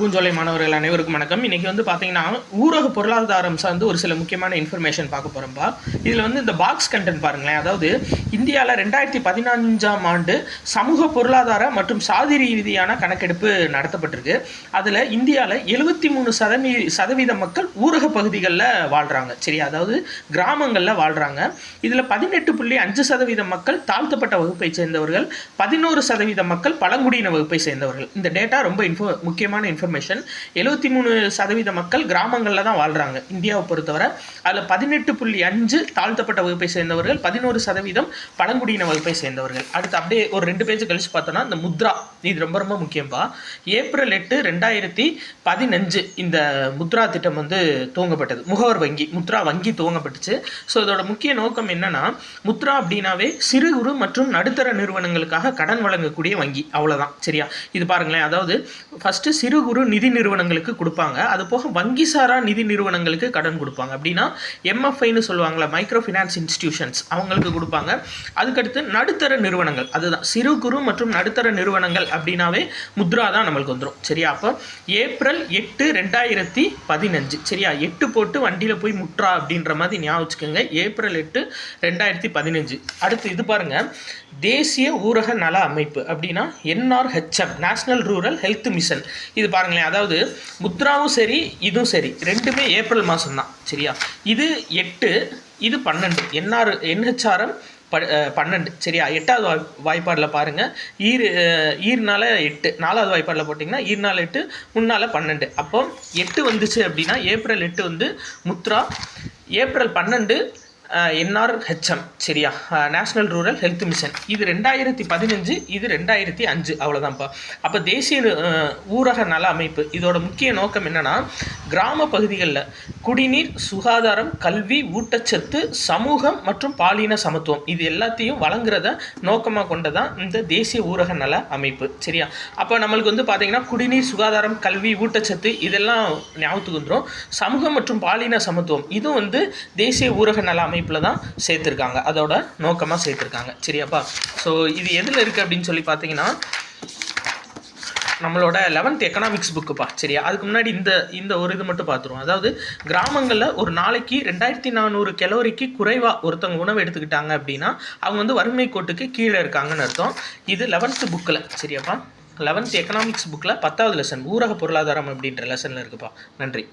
பூஞ்சோலை மாணவர்கள் அனைவருக்கும் வணக்கம். இன்றைக்கி வந்து பார்த்தீங்கன்னா ஊரக பொருளாதாரம் சார்ந்து ஒரு சில முக்கியமான இன்ஃபர்மேஷன் பார்க்க போகிறோம்ப்பா. இதில் வந்து இந்த பாக்ஸ் கண்டென்ட் பாருங்களேன். அதாவது இந்தியாவில் 2015ஆம் ஆண்டு சமூக பொருளாதார மற்றும் சாதி ரீதியான கணக்கெடுப்பு நடத்தப்பட்டிருக்கு. அதில் இந்தியாவில் 73% மக்கள் ஊரக பகுதிகளில் வாழ்கிறாங்க. சரியா, அதாவது கிராமங்களில் வாழ்கிறாங்க. இதில் 18.5% மக்கள் தாழ்த்தப்பட்ட வகுப்பை சேர்ந்தவர்கள், 11% மக்கள் பழங்குடியின வகுப்பை சேர்ந்தவர்கள். இந்த டேட்டா ரொம்ப முக்கியமான இன்ஃபர்மேஷன். 73% மக்கள் கிராமங்களில் தான் வாழ்கிறாங்க இந்தியாவை பொறுத்தவரை. அதில் 18.5 தாழ்த்தப்பட்ட வகுப்பை சேர்ந்தவர்கள், 11% பழங்குடியின வகுப்பை சேர்ந்தவர்கள். அடுத்து அப்படியே ஒரு 2 பேஜ் கழிச்சு பார்த்தோன்னா இந்த முத்ரா, இது ரொம்ப ரொம்ப முக்கியம்பா. ஏப்ரல் 8, 2015 இந்த முத்ரா திட்டம் வந்து துவங்கப்பட்டது. முகவர் வங்கி, முத்ரா வங்கி துவங்கப்பட்டுச்சு. ஸோ இதோட முக்கிய நோக்கம் என்னன்னா, முத்ரா அப்படின்னாவே சிறு குறு மற்றும் நடுத்தர நிறுவனங்களுக்காக கடன் வழங்கக்கூடிய வங்கி, அவ்வளோதான். சரியா, இது பாருங்களேன். அதாவது ஃபஸ்ட்டு சிறு குறு நிதி நிறுவனங்களுக்கு கொடுப்பாங்க, அது போக வங்கி சாரா நிதி நிறுவனங்களுக்கு கடன் கொடுப்பாங்க. அப்படின்னா எம்எஃப்ஐன்னு சொல்லுவாங்களா, மைக்ரோ ஃபினான்ஸ் இன்ஸ்டிடியூஷன்ஸ், அவங்களுக்கு கொடுப்பாங்க. அதுக்கடுத்து நடுத்தர நிறுவனங்கள், அதுதான் சிறு குறு மற்றும் நடுத்தர நிறுவனங்கள் அப்படின்னாவே முத்ரா தான் நம்மளுக்கு வந்துடும். சரியா, அப்போ ஏப்ரல் 8, 2015. சரியா, 8 போட்டு வண்டியில் போய் முத்ரா அப்படின்ற மாதிரி ஞாபகம் வச்சுக்கோங்க. ஏப்ரல் 8, 2015. அடுத்து இது பாருங்க, தேசிய ஊரக நல அமைப்பு அப்படின்னா NRHM, national rural health mission. இது பாருங்களேன். அதாவது முத்ராவும் சரி இதுவும் சரி ரெண்டுமே ஏப்ரல் மாதம் தான். சரியா, இது 8, இது 12. NHRM 12. சரியா, 8வது வாய்ப்பாடில் பாருங்கள், ஈர்னால 8, 4வது வாய்ப்பாடில் போட்டிங்கன்னா ஈர்னால 8, முன்னால் 12. அப்போ 8 வந்துச்சு அப்படின்னா ஏப்ரல் 8 வந்து முத்ரா, ஏப்ரல் 12 NRHM. சரியா, நேஷனல் ரூரல் ஹெல்த் மிஷன். இது 2015, இது 2005, அவ்வளோதான்ப்பா. அப்போ தேசிய ஊரக நல அமைப்பு இதோட முக்கிய நோக்கம் என்னென்னா, கிராம பகுதிகளில் குடிநீர், சுகாதாரம், கல்வி, ஊட்டச்சத்து, சமூகம் மற்றும் பாலின சமத்துவம் இது எல்லாத்தையும் வழங்குறத நோக்கமாக கொண்டதான் இந்த தேசிய ஊரக நல அமைப்பு. சரியா, அப்போ நம்மளுக்கு வந்து பார்த்திங்கன்னா குடிநீர், சுகாதாரம், கல்வி, ஊட்டச்சத்து இதெல்லாம் ஞாபகத்துக்கு வந்துடும். சமூகம் மற்றும் பாலின சமத்துவம் இதுவும் வந்து தேசிய ஊரக நல அமைப்பு தான் சேர்த்துருக்காங்க, அதோட நோக்கமாக சேர்த்துருக்காங்க. சரியாப்பா, ஸோ இது எதில் இருக்குது அப்படின்னு சொல்லி பார்த்தீங்கன்னா நம்மளோட 11th எக்கனாமிக்ஸ் புக்குப்பா. சரியா, அதுக்கு முன்னாடி இந்த ஒரு இது மட்டும் பார்த்துருவோம். அதாவது கிராமங்களில் ஒரு நாளைக்கு 2400 கலோரிக்கு குறைவாக ஒருத்தவங்க உணவு எடுத்துக்கிட்டாங்க அப்படின்னா அவங்க வந்து வறுமை கோட்டுக்கு கீழே இருக்காங்கன்னு அர்த்தம். இது 11th புக்கில். சரியாப்பா, 11th எக்கனாமிக்ஸ் புக்கில் 10வது லெசன் ஊரக பொருளாதாரம் அப்படின்ற லெசனில் இருக்குப்பா. நன்றி.